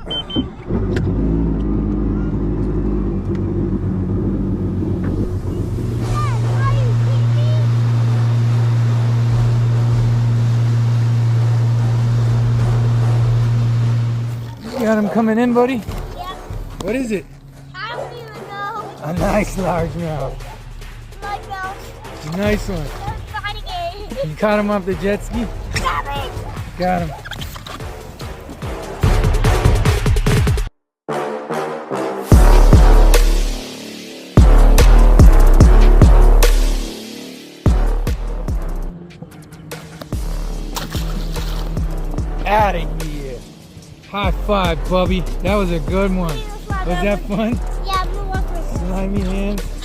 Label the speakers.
Speaker 1: You got him coming in, buddy?
Speaker 2: Yep.
Speaker 1: What is it?
Speaker 2: I don't even know.
Speaker 1: A nice largemouth.
Speaker 2: My mouth.
Speaker 1: It's a nice one.
Speaker 2: I'm fighting it.
Speaker 1: You caught him off the jet ski?
Speaker 2: Stop it.
Speaker 1: Got him. Outta here. High five, Bubby. That was a good one. Was that fun?
Speaker 2: Yeah, blue walkers.
Speaker 1: Slimy hands.